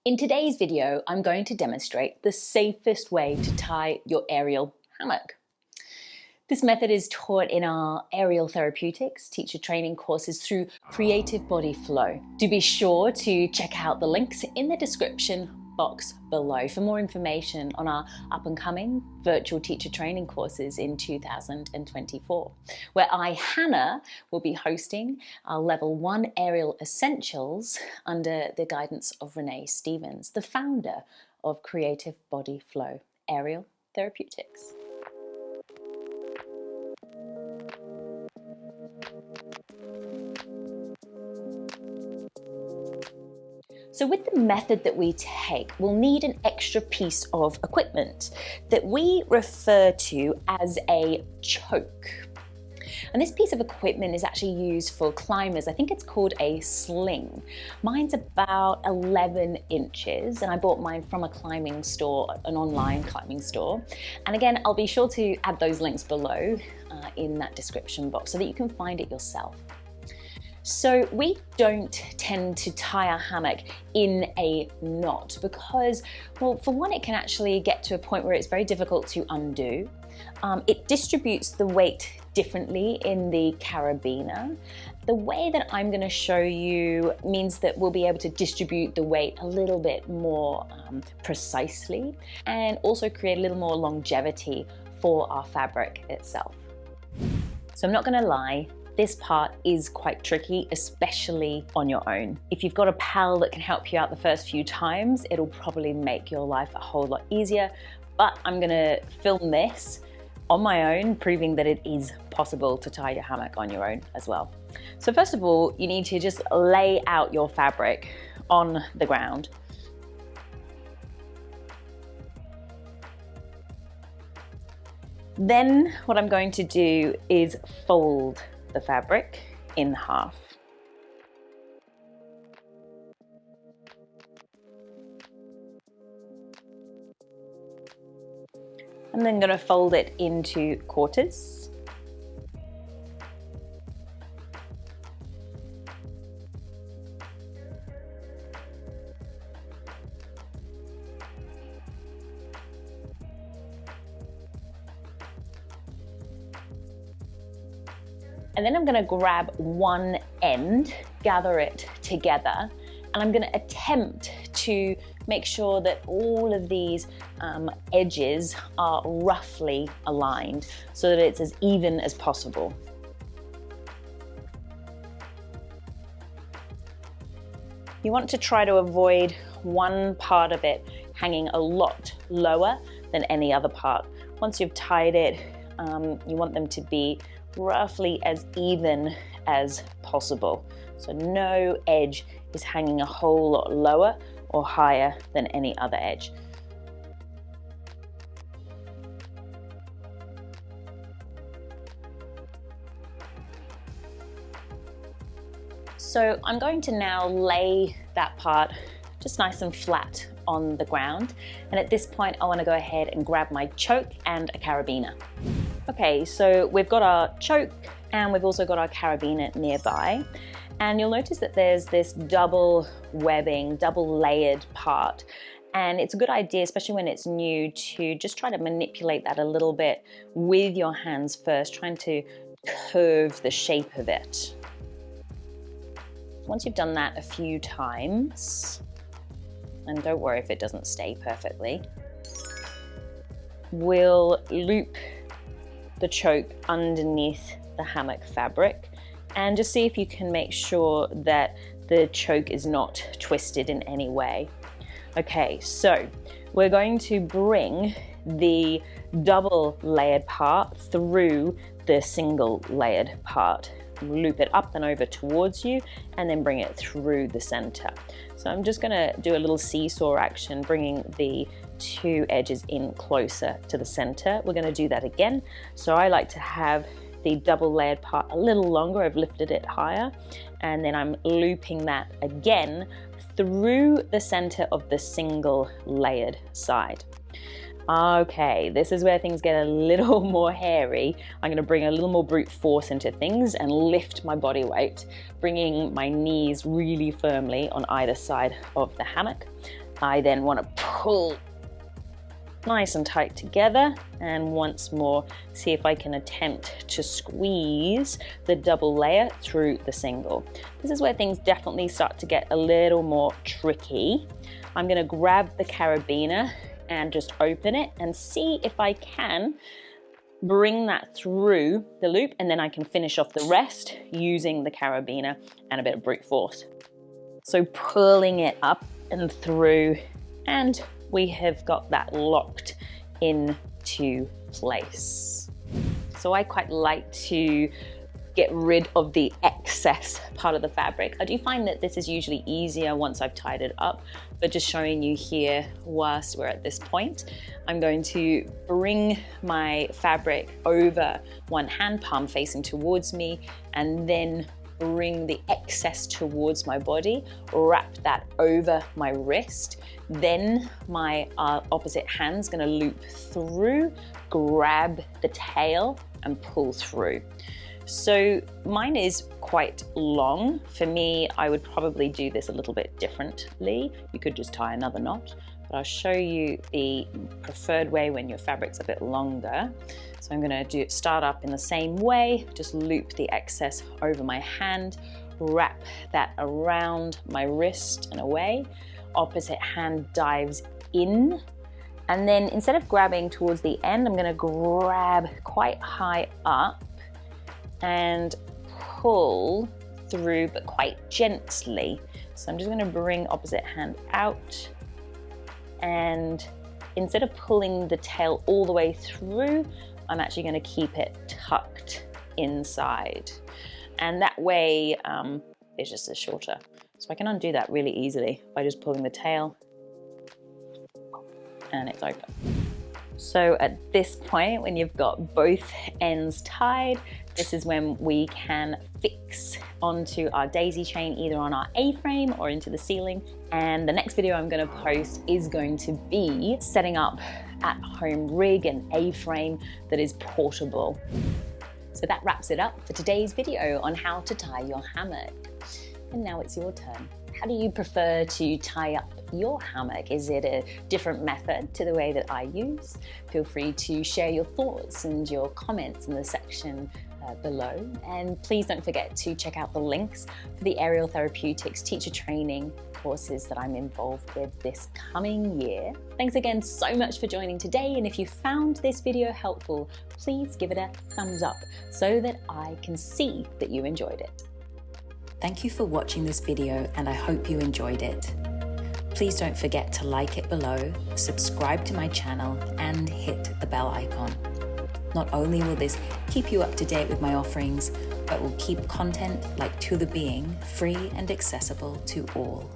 In today's video, I'm going to demonstrate the safest way to tie your aerial hammock. This method is taught in our Aerial Therapeutics Teacher Training courses through Creative Body Flow. Do be sure to check out the links in the description box below for more information on our up-and-coming virtual teacher training courses in 2024, where I, Hannah, will be hosting our Level 1 Aerial Essentials under the guidance of Renee Stevens, the founder of Creative Body Flow, Aerial Therapeutics. So with the method that we take, we'll need an extra piece of equipment that we refer to as a choke. And this piece of equipment is actually used for climbers. I think it's called a sling. Mine's about 11 inches, and I bought mine from a climbing store, an online climbing store. And again, I'll be sure to add those links below in that description box so that you can find it yourself. So we don't tend to tie our hammock in a knot because, well, for one, it can actually get to a point where it's very difficult to undo. It distributes the weight differently in the carabiner. The way that I'm going to show you means that we'll be able to distribute the weight a little bit more precisely and also create a little more longevity for our fabric itself. So I'm not going to lie. This part is quite tricky, especially on your own. If you've got a pal that can help you out the first few times, it'll probably make your life a whole lot easier. But I'm gonna film this on my own, proving that it is possible to tie your hammock on your own as well. So first of all, you need to just lay out your fabric on the ground. Then what I'm going to do is fold the fabric in half. I'm then going to fold it into quarters. And then I'm going to grab one end, gather it together, and I'm going to attempt to make sure that all of these edges are roughly aligned so that it's as even as possible. You want to try to avoid one part of it hanging a lot lower than any other part. Once you've tied it, you want them to be roughly as even as possible. So no edge is hanging a whole lot lower or higher than any other edge. So I'm going to now lay that part just nice and flat on the ground. And at this point, I want to go ahead and grab my choke and a carabiner. Okay, so we've got our choke and we've also got our carabiner nearby. And you'll notice that there's this double webbing, double layered part. And it's a good idea, especially when it's new, to just try to manipulate that a little bit with your hands first, trying to curve the shape of it. Once you've done that a few times, and don't worry if it doesn't stay perfectly, we'll loop the choke underneath the hammock fabric and just see if you can make sure that the choke is not twisted in any way. Okay, so we're going to bring the double layered part through the single layered part. Loop it up and over towards you and then bring it through the center. So I'm just gonna do a little seesaw action, bringing the two edges in closer to the center. We're gonna do that again. So I like to have the double layered part a little longer. I've lifted it higher, and then I'm looping that again through the center of the single layered side. Okay, this is where things get a little more hairy. I'm gonna bring a little more brute force into things and lift my body weight, bringing my knees really firmly on either side of the hammock. I then want to pull nice and tight together, and once more see if I can attempt to squeeze the double layer through the single. This is where things definitely start to get a little more tricky. I'm going to grab the carabiner and just open it and see if I can bring that through the loop, and then I can finish off the rest using the carabiner and a bit of brute force. So pulling it up and through, and we have got that locked into place. So I quite like to get rid of the excess part of the fabric. I do find that this is usually easier once I've tied it up, but just showing you here whilst we're at this point, I'm going to bring my fabric over one hand palm facing towards me, and then bring the excess towards my body, wrap that over my wrist, then my opposite hand's gonna loop through, grab the tail and pull through. So mine is quite long. For me, I would probably do this a little bit differently. You could just tie another knot, but I'll show you the preferred way when your fabric's a bit longer. So I'm gonna start up in the same way, just loop the excess over my hand, wrap that around my wrist and away. Opposite hand dives in, and then instead of grabbing towards the end, I'm gonna grab quite high up and pull through, but quite gently. So I'm just gonna bring opposite hand out, and instead of pulling the tail all the way through, I'm actually gonna keep it tucked inside. And that way, it's just shorter. So I can undo that really easily by just pulling the tail, and it's open. So at this point, when you've got both ends tied, this is when we can fix onto our daisy chain, either on our A-frame or into the ceiling. And the next video I'm going to post is going to be setting up at-home rig and A-frame that is portable. So that wraps it up for today's video on how to tie your hammock. And now it's your turn. How do you prefer to tie up your hammock? Is it a different method to the way that I use? Feel free to share your thoughts and your comments in the section below. And please don't forget to check out the links for the Aerial Therapeutics Teacher Training courses that I'm involved with this coming year. Thanks again so much for joining today. And if you found this video helpful, please give it a thumbs up so that I can see that you enjoyed it. Thank you for watching this video, and I hope you enjoyed it. Please don't forget to like it below, subscribe to my channel, and hit the bell icon. Not only will this keep you up to date with my offerings, but will keep content like Tula being free and accessible to all.